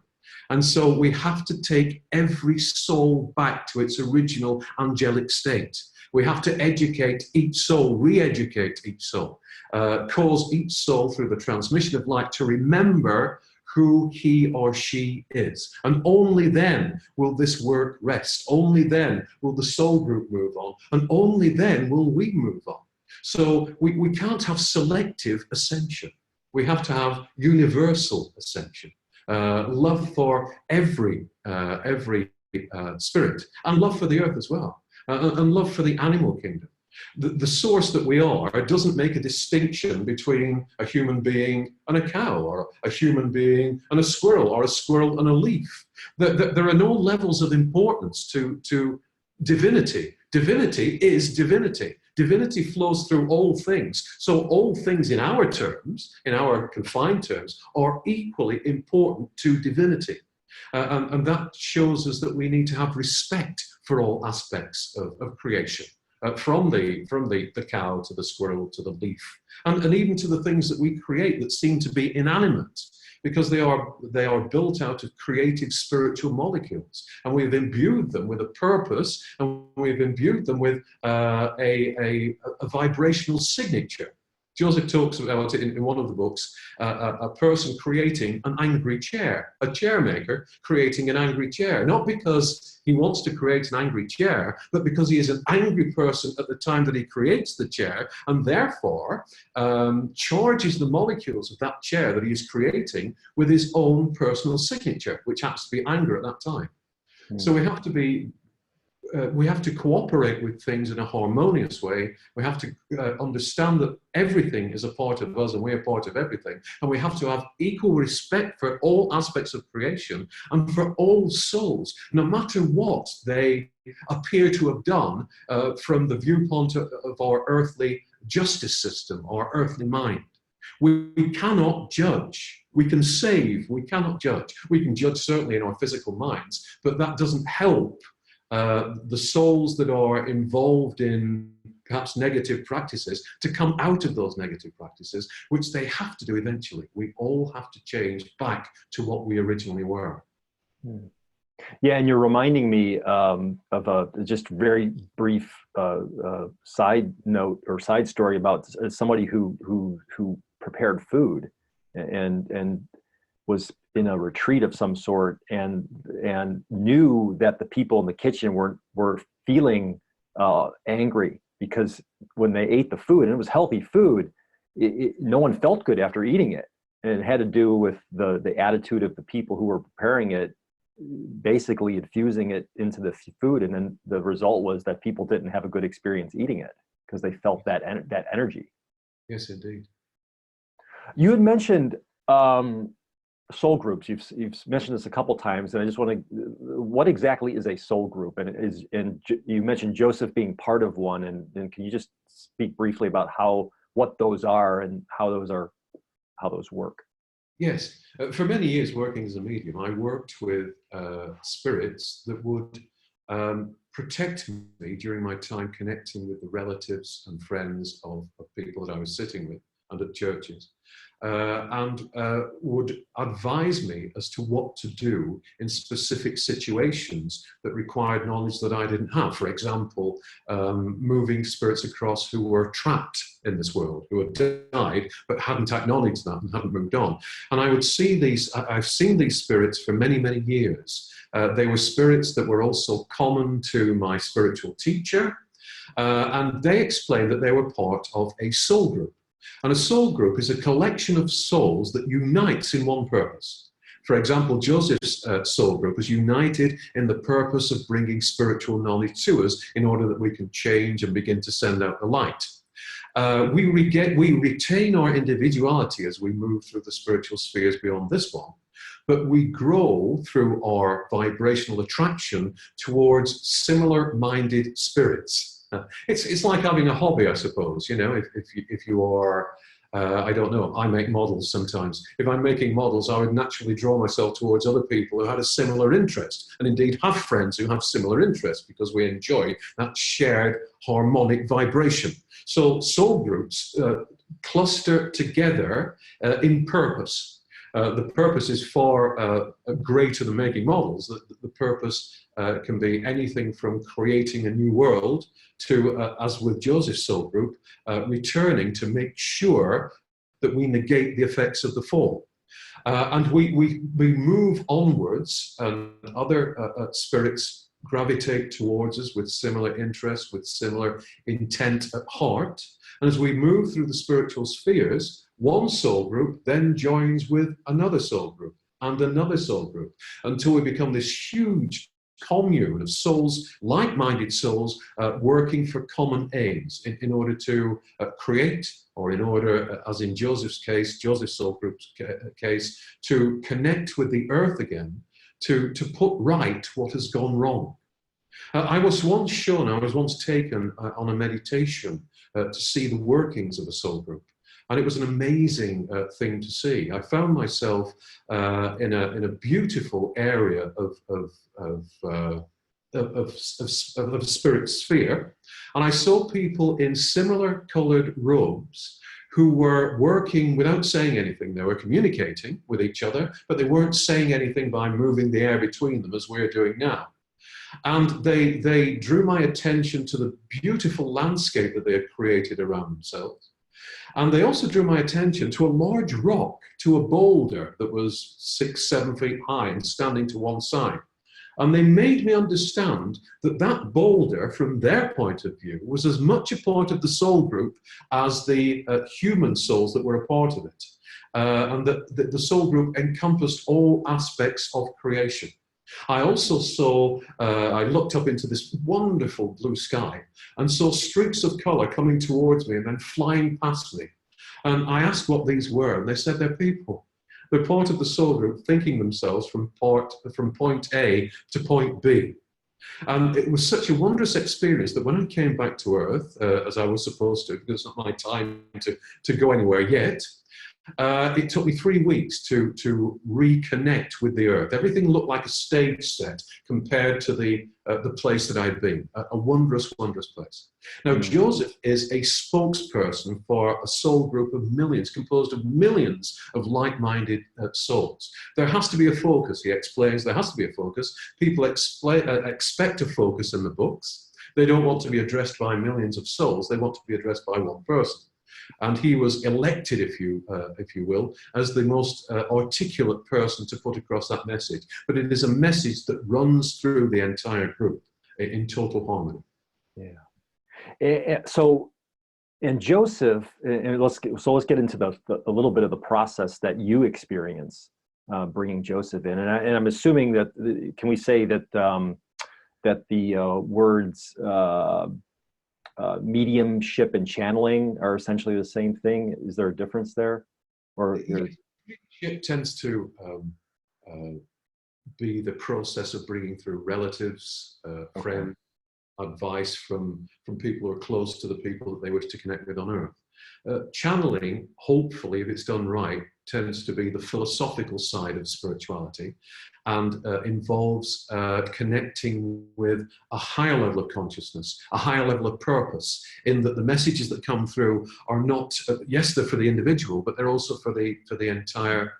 And so we have to take every soul back to its original angelic state. We have to educate each soul, re-educate each soul, cause each soul through the transmission of light to remember who he or she is. And only then will this work rest. Only then will the soul group move on. And only then will we move on. So we can't have selective ascension. We have to have universal ascension. Love for every spirit, and love for the earth as well, and love for the animal kingdom. The source that we are doesn't make a distinction between a human being and a cow, or a human being and a squirrel, or a squirrel and a leaf. There are no levels of importance to divinity. Divinity is divinity. Divinity flows through all things. So all things in our terms, in our confined terms, are equally important to divinity. And that shows us that we need to have respect for all aspects of creation. From the cow to the squirrel to the leaf, and even to the things that we create that seem to be inanimate, because they are built out of creative spiritual molecules, and we've imbued them with a purpose, and we've imbued them with a vibrational signature. Joseph talks about it in one of the books, a person creating an angry chair, a chair maker creating an angry chair, not because he wants to create an angry chair, but because he is an angry person at the time that he creates the chair, and therefore charges the molecules of that chair that he is creating with his own personal signature, which happens to be anger at that time. So we have to be we have to cooperate with things in a harmonious way. We have to understand that everything is a part of us and we're part of everything. And we have to have equal respect for all aspects of creation and for all souls, no matter what they appear to have done from the viewpoint of our earthly justice system, our earthly mind. We cannot judge. We can save, we cannot judge. We can judge certainly in our physical minds, but that doesn't help the souls that are involved in perhaps negative practices to come out of those negative practices, which they have to do eventually. We all have to change back to what we originally were. Yeah, and you're reminding me of a just very brief side note or side story about somebody who prepared food and was in a retreat of some sort and knew that the people in the kitchen were feeling angry because when they ate the food, and it was healthy food, no one felt good after eating it. And it had to do with the attitude of the people who were preparing it, basically infusing it into the food. And then the result was that people didn't have a good experience eating it because they felt that energy. Yes, indeed. You had mentioned soul groups. You've mentioned this a couple times, and I just want to. What exactly is a soul group? And you mentioned Joseph being part of one, and can you just speak briefly about what those are and how those work? Yes, for many years working as a medium, I worked with spirits that would protect me during my time connecting with the relatives and friends of people that I was sitting with and at churches, and would advise me as to what to do in specific situations that required knowledge that I didn't have. For example, moving spirits across who were trapped in this world, who had died but hadn't acknowledged that and hadn't moved on. And I would see these, I've seen these spirits for many, many years. They were spirits that were also common to my spiritual teacher, and they explained that they were part of a soul group. And a soul group is a collection of souls that unites in one purpose. For example, Joseph's soul group was united in the purpose of bringing spiritual knowledge to us in order that we can change and begin to send out the light. We retain our individuality as we move through the spiritual spheres beyond this one, but we grow through our vibrational attraction towards similar-minded spirits. It's like having a hobby, I suppose. You know, if you are, I don't know, I make models sometimes. If I'm making models, I would naturally draw myself towards other people who had a similar interest, and indeed have friends who have similar interests because we enjoy that shared harmonic vibration. So soul groups cluster together in purpose. The purpose is far greater than making models. The purpose can be anything from creating a new world to, as with Joseph's soul group, returning to make sure that we negate the effects of the fall. And we move onwards, and other spirits gravitate towards us with similar interests, with similar intent at heart. And as we move through the spiritual spheres, one soul group then joins with another soul group and another soul group until we become this huge commune of souls, like-minded souls, working for common aims in order to create, or in order, as in Joseph's case, Joseph's soul group's case, to connect with the earth again, to put right what has gone wrong. I was once taken on a meditation to see the workings of a soul group. And it was an amazing thing to see. I found myself in a beautiful area of spirit sphere, and I saw people in similar coloured robes who were working without saying anything. They were communicating with each other, but they weren't saying anything by moving the air between them as we're doing now. And they drew my attention to the beautiful landscape that they had created around themselves. And they also drew my attention to a large rock, to a boulder that was 6-7 feet high and standing to one side. And they made me understand that that boulder, from their point of view, was as much a part of the soul group as the human souls that were a part of it. And that the soul group encompassed all aspects of creation. I also saw, I looked up into this wonderful blue sky and saw streaks of color coming towards me and then flying past me. And I asked what these were, and they said they're people. They're part of the soul group, thinking themselves from point A to point B. And it was such a wondrous experience that when I came back to Earth, as I was supposed to, because it's not my time to go anywhere yet, it took me 3 weeks to reconnect with the Earth. Everything looked like a stage set compared to the place that I'd been. A wondrous, wondrous place. Now, Joseph is a spokesperson for a soul group of millions, composed of millions of like-minded souls. There has to be a focus, he explains. There has to be a focus. People expect a focus in the books. They don't want to be addressed by millions of souls. They want to be addressed by one person. And he was elected, if you will, as the most articulate person to put across that message. But it is a message that runs through the entire group in total harmony. Yeah. So, and Joseph, and let's get into a little bit of the process that you experience bringing Joseph in. And I'm assuming that, can we say that that the words mediumship and channeling are essentially the same thing? Is there a difference there? Or mediumship tends to be the process of bringing through relatives, friends, advice from people who are close to the people that they wish to connect with on Earth. Channeling, hopefully, if it's done right, tends to be the philosophical side of spirituality and involves connecting with a higher level of consciousness, a higher level of purpose, in that the messages that come through are not, yes, they're for the individual, but they're also for the entire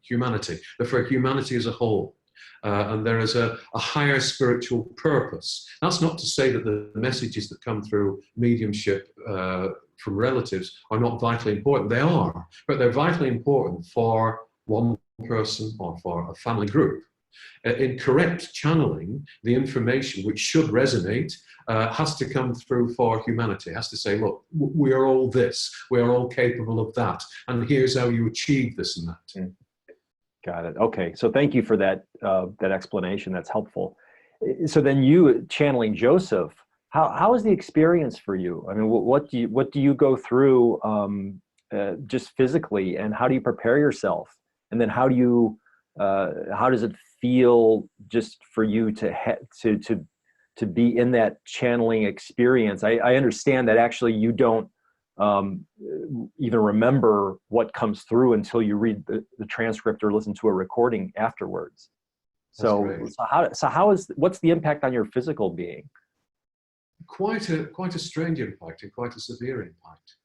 humanity. They're for humanity as a whole. And there is a higher spiritual purpose. That's not to say that the messages that come through mediumship from relatives are not vitally important. They are, but they're vitally important for one person or for a family group. In correct channeling, the information which should resonate has to come through for humanity. It has to say, look, we are all this, we are all capable of that, and here's how you achieve this and that. Got it. Okay, so thank you for that that explanation. That's helpful. So then, you channeling Joseph, how is the experience for you? I mean, what do you go through just physically, and how do you prepare yourself? And then how does it feel just for you to be in that channeling experience? I understand that actually you don't even remember what comes through until you read the transcript or listen to a recording afterwards. So what's the impact on your physical being? Quite a strange impact and quite a severe impact.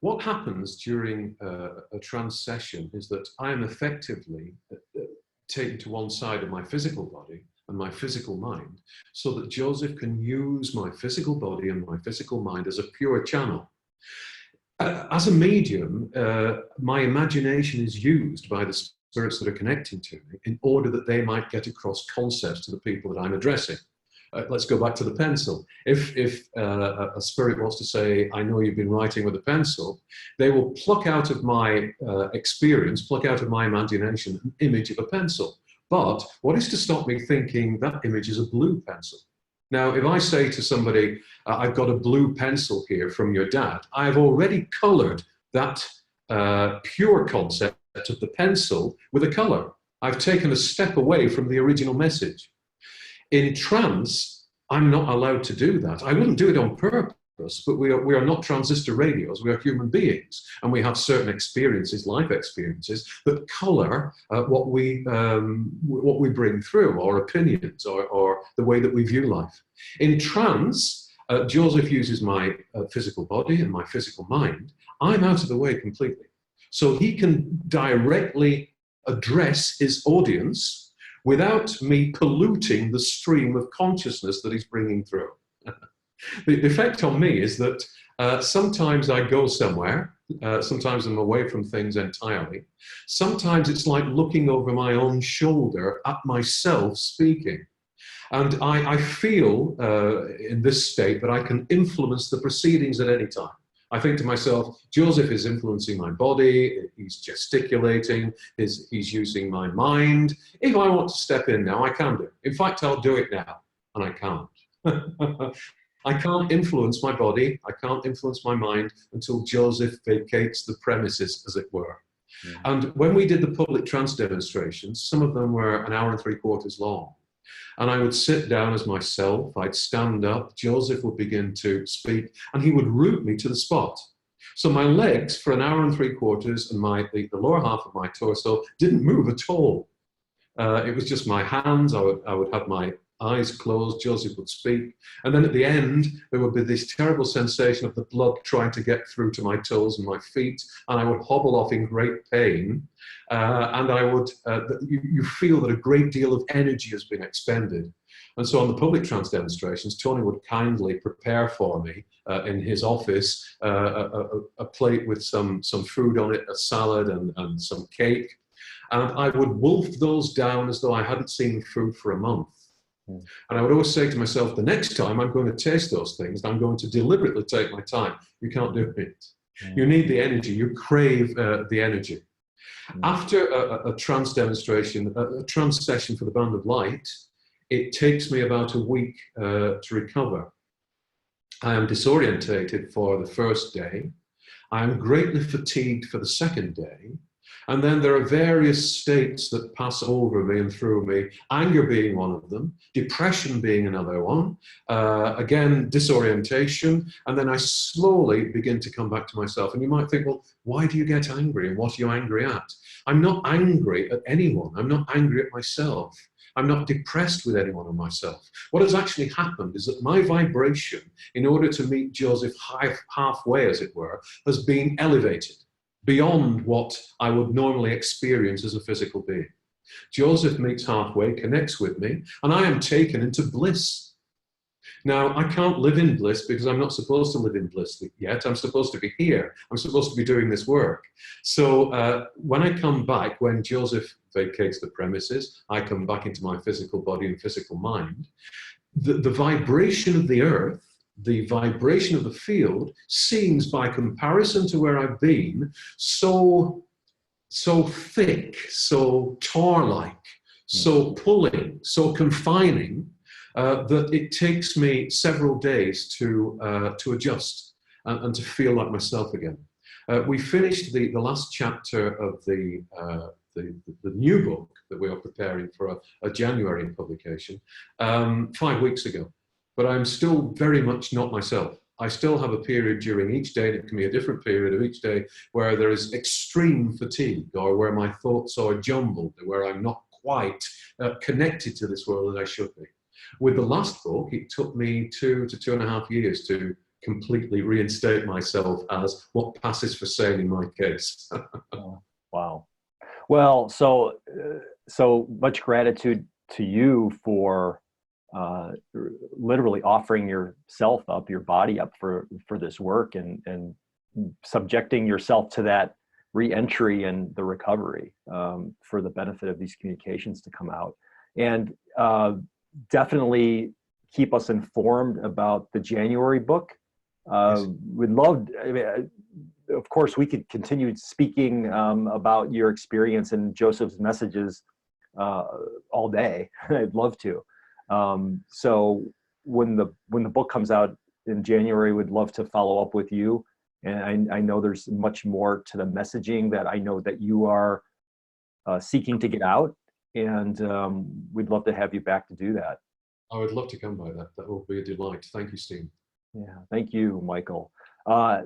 What happens during a trance session is that I am effectively taken to one side of my physical body and my physical mind, so that Joseph can use my physical body and my physical mind as a pure channel. As a medium, my imagination is used by the spirits that are connecting to me in order that they might get across concepts to the people that I'm addressing. Let's go back to the pencil. If a spirit wants to say, I know you've been writing with a pencil, they will pluck out of my experience, pluck out of my imagination, an image of a pencil. But what is to stop me thinking that image is a blue pencil? Now, if I say to somebody, I've got a blue pencil here from your dad, I have already colored that pure concept of the pencil with a color. I've taken a step away from the original message. In trance, I'm not allowed to do that. I wouldn't do it on purpose, but we are not transistor radios. We are human beings, and we have certain experiences, life experiences, that color what we bring through, our opinions, or the way that we view life. In trance, Joseph uses my physical body and my physical mind. I'm out of the way completely, so he can directly address his audience without me polluting the stream of consciousness that he's bringing through. The effect on me is that sometimes I go somewhere, sometimes I'm away from things entirely. Sometimes it's like looking over my own shoulder at myself speaking. And I feel in this state that I can influence the proceedings at any time. I think to myself, Joseph is influencing my body, he's gesticulating, he's using my mind. If I want to step in now, I can do it. In fact, I'll do it now, and I can't. I can't influence my body, I can't influence my mind until Joseph vacates the premises, as it were. And when we did the public trance demonstrations, some of them were an hour and 3/4 long. And I would sit down as myself, I'd stand up, Joseph would begin to speak, and he would root me to the spot. So my legs for an hour and 3/4 and the lower half of my torso didn't move at all. It was just my hands. I would have my eyes closed, Joseph would speak. And then at the end, there would be this terrible sensation of the blood trying to get through to my toes and my feet. And I would hobble off in great pain. And I would, you feel that a great deal of energy has been expended. And so on the public trance demonstrations, Tony would kindly prepare for me in his office a plate with some food on it, a salad and some cake. And I would wolf those down as though I hadn't seen food for a month. And I would always say to myself, the next time I'm going to taste those things, I'm going to deliberately take my time. You can't do it. You need the energy. You crave the energy. After a trance demonstration, a trance session for the Band of Light, it takes me about a week to recover. I am disorientated for the first day. I am greatly fatigued for the second day. And then there are various states that pass over me and through me, anger being one of them, depression being another one, again, disorientation, and then I slowly begin to come back to myself. And you might think, well, why do you get angry and what are you angry at? I'm not angry at anyone. I'm not angry at myself. I'm not depressed with anyone or myself. What has actually happened is that my vibration, in order to meet Joseph halfway, as it were, has been elevated beyond what I would normally experience as a physical being. Joseph meets halfway, connects with me, and I am taken into bliss. Now, I can't live in bliss because I'm not supposed to live in bliss yet. I'm supposed to be here. I'm supposed to be doing this work. So when I come back, when Joseph vacates the premises, I come back into my physical body and physical mind. The vibration of the earth, the vibration of the field seems, by comparison to where I've been, so thick, so tar-like, so pulling, so confining, that it takes me several days to adjust and to feel like myself again. We finished the last chapter of the new book that we are preparing for a January publication 5 weeks ago. But I'm still very much not myself. I still have a period during each day, and it can be a different period of each day, where there is extreme fatigue, or where my thoughts are jumbled, where I'm not quite connected to this world as I should be. With the last book, it took me 2 to 2.5 years to completely reinstate myself as what passes for sane in my case. Wow. Well, so much gratitude to you for literally offering yourself up, your body up for this work, and subjecting yourself to that re-entry and the recovery for the benefit of these communications to come out. And definitely keep us informed about the January book. We'd love, of course, we could continue speaking about your experience and Joseph's messages all day. I'd love to. So when the book comes out in January, we'd love to follow up with you. And I know there's much more to the messaging that I know that you are seeking to get out, and we'd love to have you back to do that. I would love to come by that. That will be a delight. Thank you, Steve. Yeah, thank you, Michael.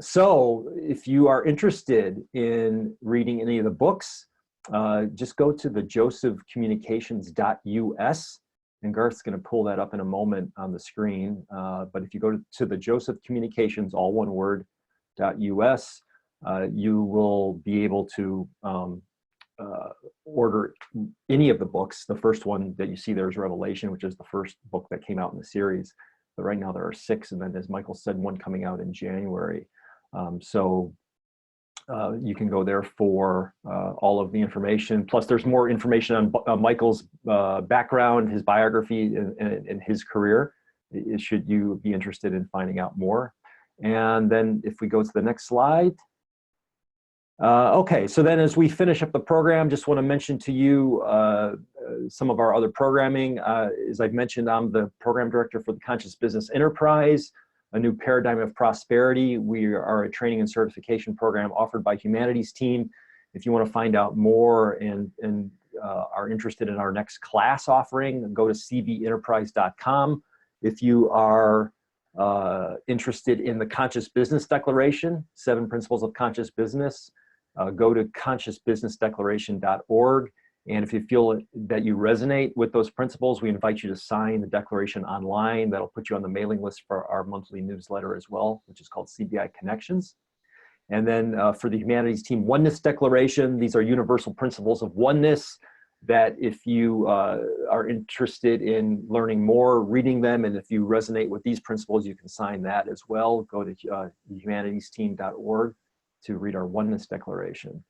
So if you are interested in reading any of the books, just go to the josephcommunications.us. And Garth's going to pull that up in a moment on the screen. But if you go to the Joseph Communications, all one word, .us, you will be able to order any of the books. The first one that you see there is Revelation, which is the first book that came out in the series. But right now there are 6, and then, as Michael said, one coming out in January. So you can go there for all of the information. Plus, there's more information on Michael's background, his biography, and his career, should you be interested in finding out more. And then if we go to the next slide. Okay, so then as we finish up the program, just want to mention to you some of our other programming. As I've mentioned, I'm the program director for the Conscious Business Enterprise, a new paradigm of prosperity. We are a training and certification program offered by Humanities Team. If you want to find out more and are interested in our next class offering, go to cbenterprise.com. If you are interested in the Conscious Business Declaration, 7 Principles of Conscious Business, go to consciousbusinessdeclaration.org. And if you feel that you resonate with those principles, we invite you to sign the declaration online. That'll put you on the mailing list for our monthly newsletter as well, which is called CBI Connections. And then for the Humanities Team Oneness Declaration, these are universal principles of oneness that if you are interested in learning more, reading them, and if you resonate with these principles, you can sign that as well. Go to humanitiesteam.org to read our Oneness Declaration.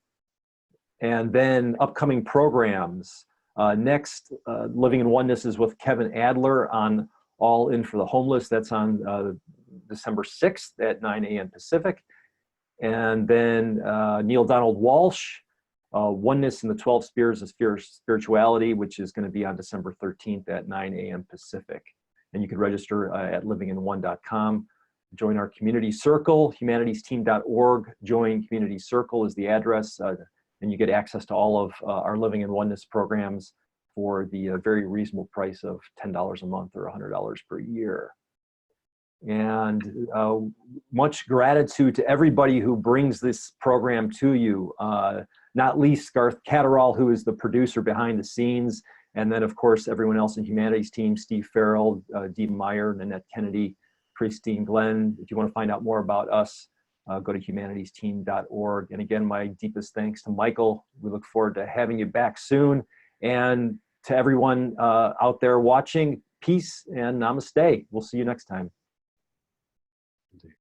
And then upcoming programs. Next, Living in Oneness is with Kevin Adler on All In for the Homeless. That's on December 6th at 9 a.m. Pacific. And then Neil Donald Walsh, Oneness in the 12 Spheres of Spirituality, which is going to be on December 13th at 9 a.m. Pacific. And you can register at livinginone.com. Join our community circle, humanitiesteam.org. Join Community Circle is the address, and you get access to all of our Living in Oneness programs for the very reasonable price of $10 a month or $100 per year. And much gratitude to everybody who brings this program to you, not least Garth Catterall, who is the producer behind the scenes, and then of course everyone else in Humanities Team, Steve Farrell, Dee Meyer, Nanette Kennedy, Christine Glenn. If you want to find out more about us, go to humanitiesteam.org. And again, my deepest thanks to Michael. We look forward to having you back soon. And to everyone out there watching, peace and namaste. We'll see you next time.